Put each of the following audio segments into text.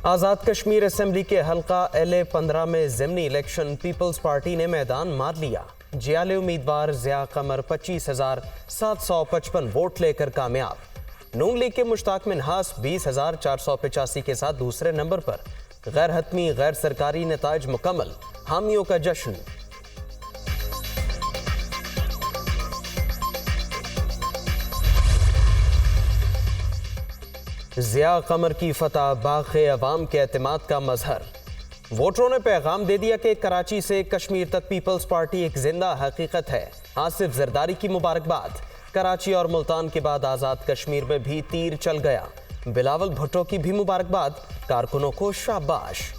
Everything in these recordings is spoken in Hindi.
आज़ाद कश्मीर असेंबली के हल्का LA-15 में ज़िमनी इलेक्शन पीपल्स पार्टी ने मैदान मार लिया। जियाले उम्मीदवार ज़िया कमर 25,755 वोट लेकर कामयाब। नून लीग के मुश्ताक मिन्हास 20,485 के साथ दूसरे नंबर पर। गैर हतमी गैर सरकारी नताइज मुकम्मल, हामियों का जश्न। ज़िया कमर की फतह बाग़ अवाम के एतमाद का मजहर। वोटरों ने पैगाम दे दिया कि कराची से कश्मीर तक पीपल्स पार्टी एक जिंदा हकीकत है। आसिफ जरदारी की मुबारकबाद। कराची और मुल्तान के बाद आज़ाद कश्मीर में भी तीर चल गया। बिलावल भुट्टो की भी मुबारकबाद, कारकुनों को शाबाश।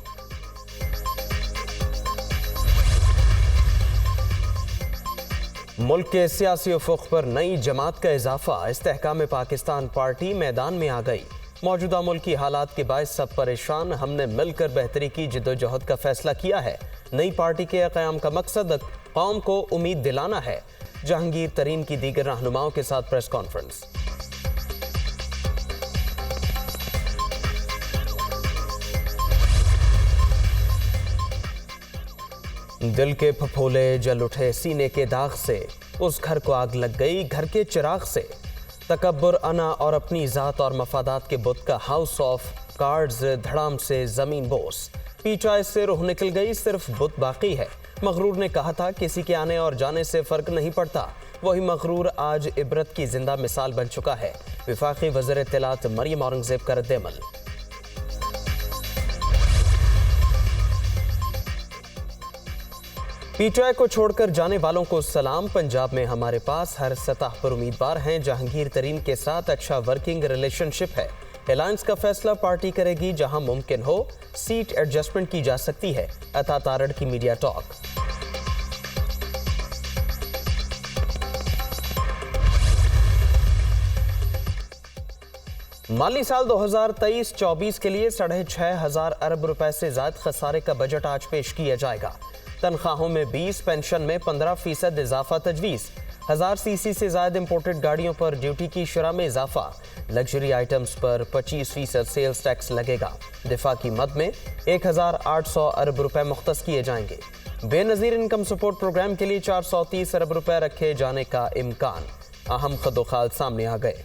मुल्क के सियासी उफुक पर नई जमात का इजाफा। इस्तेहकाम पाकिस्तान पार्टी मैदान में आ गई। मौजूदा मुल्की हालात के बायस सब परेशान, हमने मिलकर बेहतरी की जिद्दोजहद का फैसला किया है। नई पार्टी के क़याम का मकसद कौम को उम्मीद दिलाना है। जहांगीर तरीन की दीगर रहनुमाओं के साथ प्रेस कॉन्फ्रेंस। दिल के फफोले जल उठे सीने के दाग से, उस घर को आग लग गई घर के चिराग से। तकब्बुर, अना और अपनी ज़ात और मफादात के बुत का हाउस ऑफ कार्ड्स धड़ाम से ज़मीन बोस। पीछा से रूह निकल गई, सिर्फ बुत बाकी है। मगरूर ने कहा था किसी के आने और जाने से फ़र्क नहीं पड़ता। वही मगरूर आज इबरत की जिंदा मिसाल बन चुका है। वफाकी वज़ीर इत्तलात मरियम औरंगज़ेब का रद्द-ए-अमल। पीटीआई को छोड़कर जाने वालों को सलाम। पंजाब में हमारे पास हर सतह पर उम्मीदवार हैं। जहांगीर तरीन के साथ अच्छा वर्किंग रिलेशनशिप है। अलायंस का फैसला पार्टी करेगी, जहां मुमकिन हो सीट एडजस्टमेंट की जा सकती है। अता तारड़ की मीडिया टॉक। माली साल 2023-24 के लिए 6,500 अरब रुपए से ज्यादा खसारे का बजट आज पेश किया जाएगा। तनख्वाहों में 20, पेंशन में 15% इजाफा तजवीज़। 1000 सीसी से ज्यादा इंपोर्टेड गाड़ियों पर ड्यूटी की शरह में इजाफा। लग्जरी आइटम्स पर 25% सेल्स टैक्स लगेगा। दिफा की मद में 1,800 अरब रुपए मुख्तस किए जाएंगे। बेनज़ीर इनकम सपोर्ट प्रोग्राम के लिए 430 अरब रुपए रखे जाने का इम्कान। अहम खदोखाल सामने आ गए।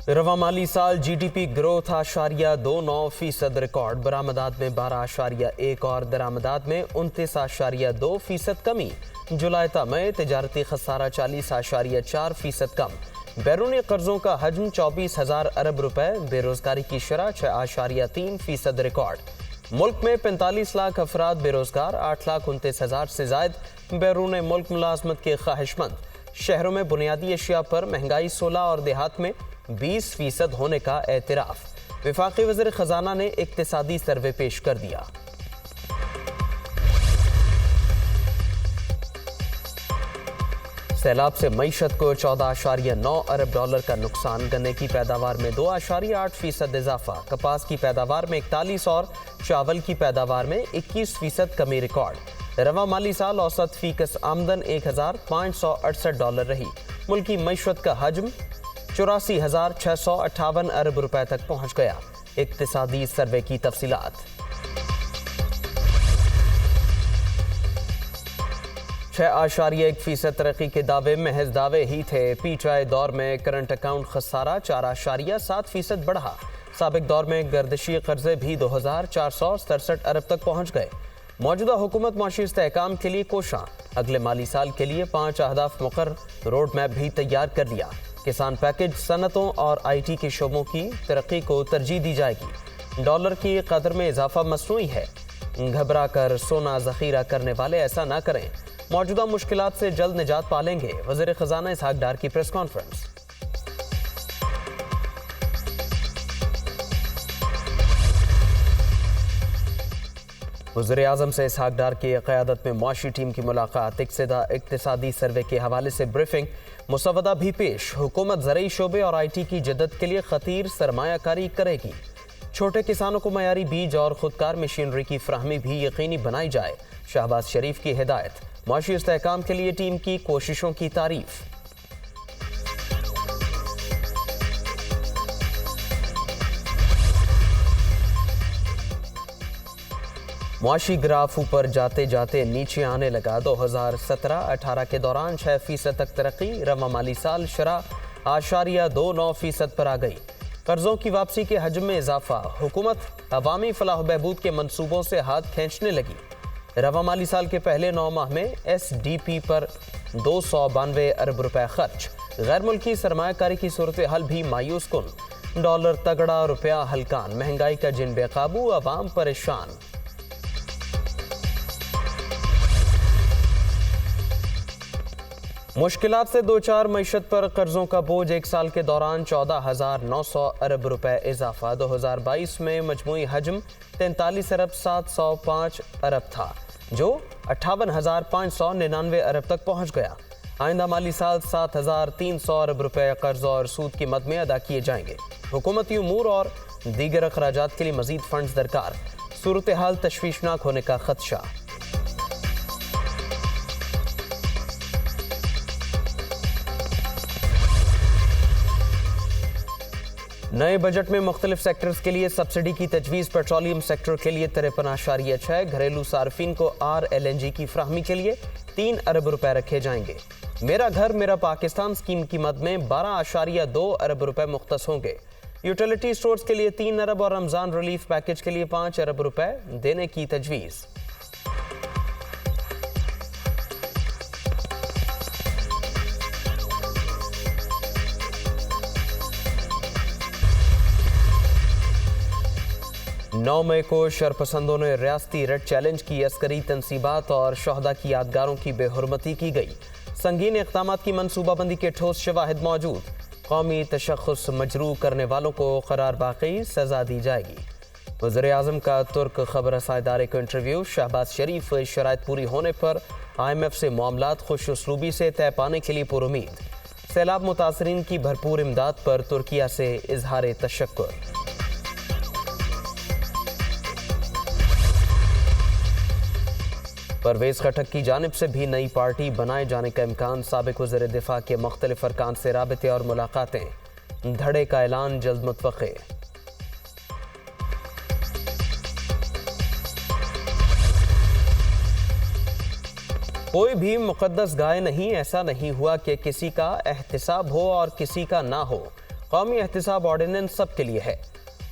रवा माली साल GDP ग्रोथ 8.29% रिकॉर्ड। बरामदात में 12.1 और दरामदात में 29.2% कमी। जुलाई में तिजारती खसारा 40.4% कम। बैरूनी कर्जों का हजम 24,000 अरब रुपए। बेरोजगारी की शरह 6.3% रिकॉर्ड। मुल्क में 45 लाख अफराद बेरोजगार, 8,29,000 से जायद बैरून मुल्क मुलाजमत के ख्वाहिशमंद। शहरों में बुनियादी अशिया पर महंगाई 16 और देहात में 20% होने का एतराफ। वफाकी वज़ीर खजाना ने इक्तिसादी सर्वे पेश कर दिया। सैलाब से मईशत को 14.9 अरब डॉलर का नुकसान। गन्ने की पैदावार में 2.8% इजाफा। कपास की पैदावार में 41 और चावल की पैदावार में 21% कमी रिकॉर्ड। रवा माली साल औसत फीकस आमदन 1,568 डॉलर रही। मुल्की मईशत का हजम 84,658 अरब रुपए तक पहुंच गया। इक्तिसादी सर्वे की तफसीलात। 6.1% तरक्की के दावे महज दावे ही थे। पीछे दौर में करंट अकाउंट खसारा 4.7% बढ़ा। साबिक दौर में गर्दिशी कर्जे भी 2,467 अरब तक पहुंच गए। मौजूदा हुकूमत माशी इस्तेहकाम के लिए कोशां। अगले माली साल के लिए 5 अहदाफ मुकर्रर रोड मैप भी तैयार कर लिया। किसान पैकेज, सनतों और IT के शोबों की तरक्की को तरजीह दी जाएगी। डॉलर की कदर में इजाफा मसनूई है। घबरा कर सोना जखीरा करने वाले ऐसा ना करें। मौजूदा मुश्किलात से जल्द निजात पालेंगे। वज़ीर खजाना इसहाक डार की प्रेस कॉन्फ्रेंस। वज़ीर आज़म से इसहाक डार की क़यादत में मुआशी टीम की मुलाकात। इक्तिसादी सर्वे के हवाले से ब्रीफिंग। मुसवदा भी पेश। हुकूमत ज़रई शोबे और IT की जदत के लिए खतीर सरमायाकारी करेगी। छोटे किसानों को मयारी बीज और खुदकार मशीनरी की फराहमी भी यकीनी बनाई जाए। शहबाज शरीफ की हिदायत। माशी इस्तेहकाम के लिए टीम की कोशिशों की तारीफ। मुआशी ग्राफ ऊपर जाते जाते नीचे आने लगा। 2017-18 के दौरान 6% तक तरक्की, रवा माली साल शरह 8.29% पर आ गई। कर्जों की वापसी के हजम में इजाफा, हुकूमत अवामी फलाह बहबूद के मंसूबों से हाथ खींचने लगी। रवा माली साल के पहले 9 माह में SDP पर 292 अरब रुपए खर्च। गैर मुल्की सरमायाकारी की सूरत हाल भी मायूस कुन। डॉलर तगड़ा, रुपया हल्कान, महंगाई का जिन बेकाबू, अवाम परेशान। मुश्किलात से दो चार मईशत पर कर्जों का बोझ एक साल के दौरान 14,900 अरब रुपए इजाफा। 2022 में मजमूई हजम 43 अरब 705 अरब था, जो 58,599 अरब तक पहुंच गया। आइंदा माली साल 7,300 अरब रुपए कर्ज और सूद की मद में अदा किए जाएंगे। हुकूमती उमूर और दीगर अखराजात के लिए मजीद फंड्स दरकार, सूरत हाल तशवीशनाक होने का खदशा। नए बजट में मुख्तलिफ सेक्टर्स के लिए सब्सिडी की तजवीज़। पेट्रोलियम सेक्टर के लिए 53.6, घरेलू सार्फिन को RLNG की फ्राहमी के लिए 3 अरब रुपए रखे जाएंगे। मेरा घर मेरा पाकिस्तान स्कीम की मद में 12.2 अरब रुपए मुख्तस होंगे। यूटिलिटी स्टोर्स के लिए 3 अरब और रमजान रिलीफ पैकेज के लिए 5 अरब रुपए देने की तजवीज़। नौ मई को शरपसंदों ने रियासती रेड चैलेंज की अस्करी तनसीबात और शहदा की यादगारों की बेहुरमती की गई। संगीन इक़दामात की मनसूबाबंदी के ठोस शवाहिद मौजूद। कौमी तशख़्ख़ुस मजरूह करने वालों को करार बाक़ी सज़ा दी जाएगी। वज़ीर-ए-आज़म का तुर्क खबर रसां इदारे को इंटरव्यू। शहबाज शरीफ शराइत पूरी होने पर IMF से मामलात खुश उसलूबी से तय पाने के लिए पुरुमीद। सैलाब मुतासरीन की भरपूर इमदाद पर तुर्किया से इजहार तशक्कुर। परवेज खटक की जानिब से भी नई पार्टी बनाए जाने का इम्कान। साबिक वज़ीर दिफा के मुख्तलिफ अरकान से राबते और मुलाकातें। धड़े का ऐलान जल्द मुतवक्के। कोई भी मुकद्दस गाय नहीं, ऐसा नहीं हुआ कि किसी का एहतिसाब हो और किसी का ना हो। कौमी एहतिसाब ऑर्डिनेंस सबके लिए है।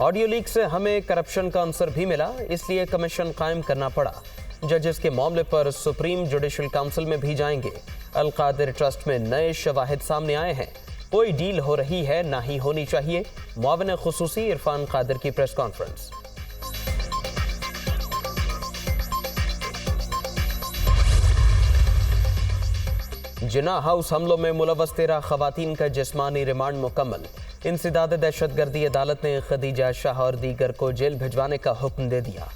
ऑडियो लीक से हमें करप्शन का अंसर भी मिला, इसलिए कमीशन कायम करना पड़ा। जजेस के मामले पर सुप्रीम जुडिशल काउंसिल में भी जाएंगे। अल कादिर ट्रस्ट में नए शवाहिद सामने आए हैं। कोई डील हो रही है, ना ही होनी चाहिए। मुआविन खुसूसी इरफान कादिर की प्रेस कॉन्फ्रेंस। जिना हाउस हमलों में मुलव्वस 13 खवातीन का जिस्मानी रिमांड मुकम्मल। इंसदाद दहशतगर्दी अदालत ने खदीजा शाह और दीगर को जेल भिजवाने का हुक्म दे दिया।